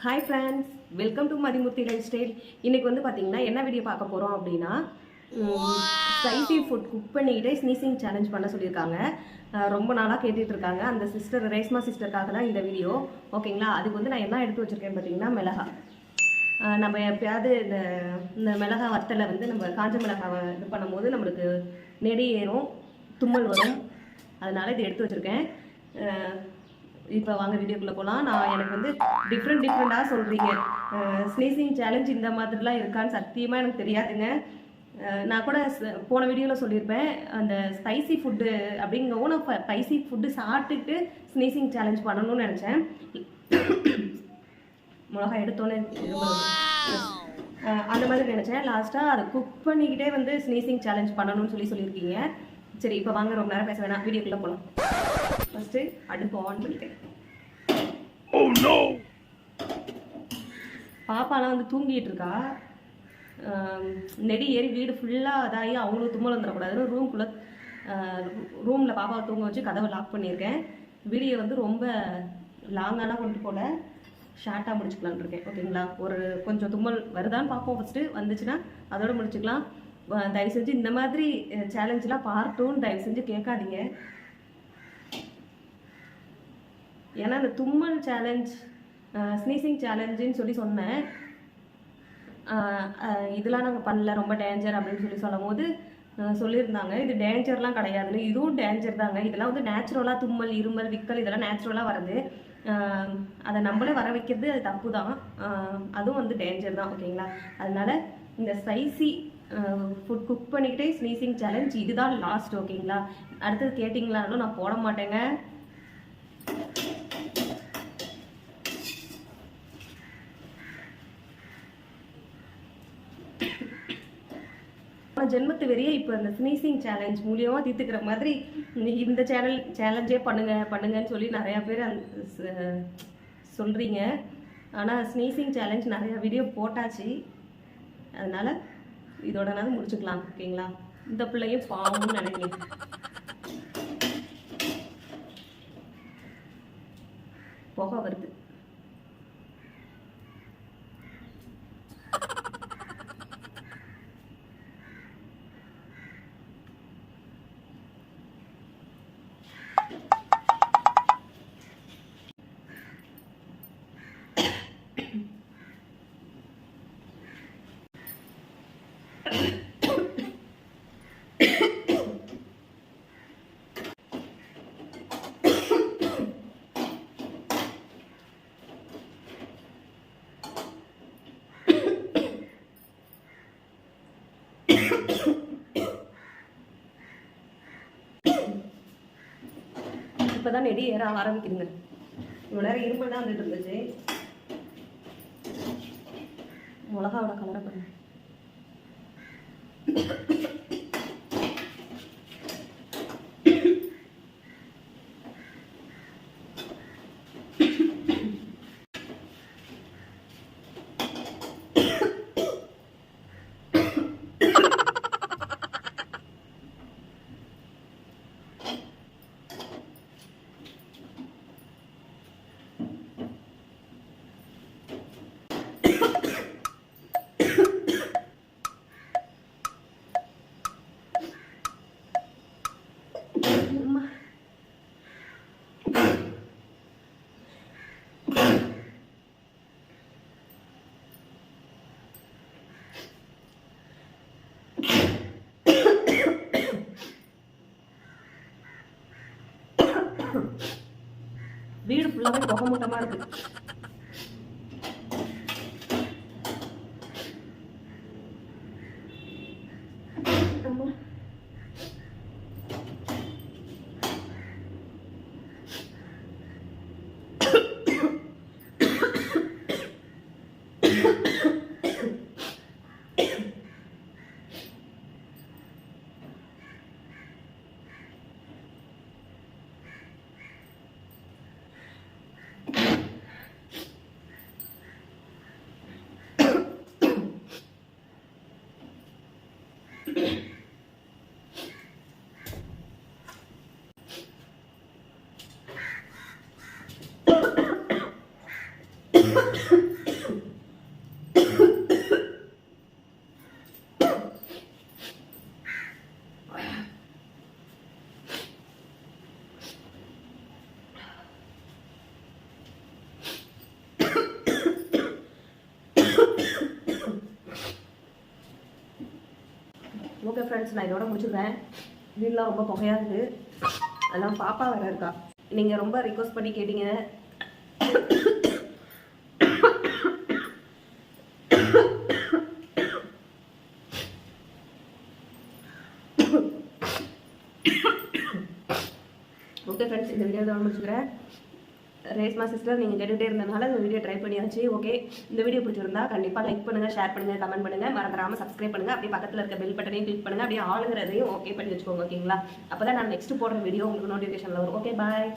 Hi friends, welcome to Mathimurthy life style. இன்றைக்கி வந்து பார்த்திங்கன்னா என்ன வீடியோ பார்க்க போகிறோம் அப்படின்னா, ஸ்பைசி ஃபுட் குக் பண்ணிக்கிட்டே ஸ்னீசிங் சேலஞ்ச் பண்ண சொல்லியிருக்காங்க. ரொம்ப நாளாக கேட்டுட்டு இருக்காங்க. அந்த சிஸ்டர் ரேஷ்மா சிஸ்டருக்காக தான் இந்த வீடியோ. ஓகேங்களா? அதுக்கு வந்து நான் என்ன எடுத்து வச்சுருக்கேன் பார்த்தீங்கன்னா, மிளகா. நம்ம எப்பயாவது இந்த மிளகா வத்தலை வந்து நம்ம காஞ்ச மிளகாவை இது பண்ணும்போது நம்மளுக்கு நெடி ஏறும், தும்மல் வரும். அதனால் இது எடுத்து வச்சுருக்கேன். இப்போ வாங்க வீடியோக்குள்ளே போகலாம். எனக்கு வந்து டிஃப்ரெண்ட்டாக சொல்கிறீங்க. ஸ்னீசிங் சேலஞ்ச் இந்த மாதிரிலாம் இருக்கான்னு சத்தியமாக எனக்கு தெரியாதுங்க. நான் கூட போன வீடியோவில் சொல்லியிருப்பேன், அந்த ஸ்பைசி ஃபுட்டு அப்படிங்கவும் நான் ஸ்பைசி ஃபுட்டு சாப்பிட்டுட்டு ஸ்னீசிங் சேலஞ்ச் பண்ணணும்னு நினச்சேன். மிளகா எடுத்தோன்னே அந்த மாதிரி நினச்சேன். லாஸ்ட்டாக அதை குக் பண்ணிக்கிட்டே வந்து ஸ்னீசிங் சேலஞ்ச் பண்ணணும்னு சொல்லியிருக்கீங்க. சரி, இப்போ வாங்க, ரொம்ப நேரம் பேச வேணாம், வீடியோக்குள்ளே போகலாம். ஃபஸ்ட்டு அடுப்பு ஆன் பண்ணிட்டேன். பாப்பாலாம் வந்து தூங்கிட்டு இருக்கா. நெடி ஏறி வீடு ஃபுல்லாக அதாகி அவங்களுக்கு தும்மல் வந்துடக்கூடாதுன்னு ரூமில் பாப்பாவை தூங்க வச்சு கதவை லாக் பண்ணியிருக்கேன். வீடியோ வந்து ரொம்ப லாங்காலாம் கொண்டு போல, ஷார்ட்டாக முடிச்சுக்கலான் இருக்கேன். ஓகேங்களா? ஒரு கொஞ்சம் தும்மல் வருதான்னு பார்ப்போம். ஃபஸ்ட்டு வந்துச்சுன்னா அதோடு முடிச்சுக்கலாம். தயவு செஞ்சு இந்த மாதிரி சேலஞ்செலாம் பார்ட் 2ன்னு தயவு செஞ்சு கேட்காதீங்க. ஏன்னா இந்த தும்மல் சேலஞ்ச், ஸ்னீசிங் சேலஞ்சுன்னு சொல்லி சொன்னேன். இதெல்லாம் நாங்கள் பண்ணல, ரொம்ப டேஞ்சர் அப்படின்னு சொல்லும் போது சொல்லியிருந்தாங்க. இது டேஞ்சர்லாம் கிடையாதுன்னு. இதுவும் டேஞ்சர் தாங்க. இதெல்லாம் வந்து நேச்சுரலாக தும்மல், இருமல், விக்கல் இதெல்லாம் நேச்சுரலாக வருது. அதை நம்மளே வர வைக்கிறது அது தப்பு தான். அதுவும் வந்து டேஞ்சர் தான். ஓகேங்களா? அதனால இந்த ஸ்பைசி ஃபுட் குக் பண்ணிக்கிட்டே ஸ்னீசிங் சேலஞ்ச் இதுதான் லாஸ்ட். ஓகேங்களா? அடுத்தது கேட்டிங்களாலும் நான் போட மாட்டேங்க. ஜென்மத்து வெறியே இப்போ இந்த ஸ்னீசிங் சேலஞ்ச் மூலியமாக தீர்த்துக்கிற மாதிரி இந்த சேலஞ்சே பண்ணுங்கன்னு சொல்லி நிறையா பேர் சொல்கிறீங்க. ஆனால் ஸ்னீசிங் சேலஞ்ச் நிறையா வீடியோ போட்டாச்சு. அதனால் இதோடனாவது முடிச்சுக்கலாம். ஓகேங்களா? இந்த பிள்ளையும் பாவம்னு நினைக்கிறேன். புகை வருது. இப்போதான் நெடி ஏற ஆரம்பிக்குதுங்க. இவ்வளோ நேரம் இருமல் தான் வந்துட்டு இருந்துச்சு. மிளகாவோட கலரை பாருங்க. வீடு ஃபுல்லாவே புகை மூட்டமா இருக்கு. ஓகே ஃப்ரெண்ட்ஸ், நான் இதோட முடிச்சுக்கிறேன். வீடெலாம் ரொம்ப புகையாக இருக்குது. அதெல்லாம் பாப்பா வேறு இருக்கா. நீங்கள் ரொம்ப ரிக்வஸ்ட் பண்ணி கேட்டீங்க. ஓகே ஃப்ரெண்ட்ஸ், இந்த வீடியோ தான் முடிச்சுக்கிறேன். ரேஸ்மா சிஸ்டர் நீங்கள் கேட்டுகிட்டே இருந்தனால இந்த வீடியோ ட்ரை பண்ணியாச்சு. ஓகே, இந்த வீடியோ பிடிச்சிருந்தா கண்டிப்பாக லைக் பண்ணுங்கள், ஷேர் பண்ணுங்கள், கமெண்ட் பண்ணுங்கள், மறந்துடாமல் சப்ஸ்கிரைப் பண்ணுங்கள். அப்படியே பக்கத்தில் இருக்க பெல் பட்டனையும் கிளிக் பண்ணுங்கள். அப்படியே ஆளுங்கிறதையும் ஓகே பண்ணி வச்சுக்கோங்க. ஓகேங்களா? அப்போ தான் நான் நெக்ஸ்ட் போடுற வீடியோ உங்களுக்கு நோட்டிஃபிகேஷனில் வரும். ஓகே, பாய்.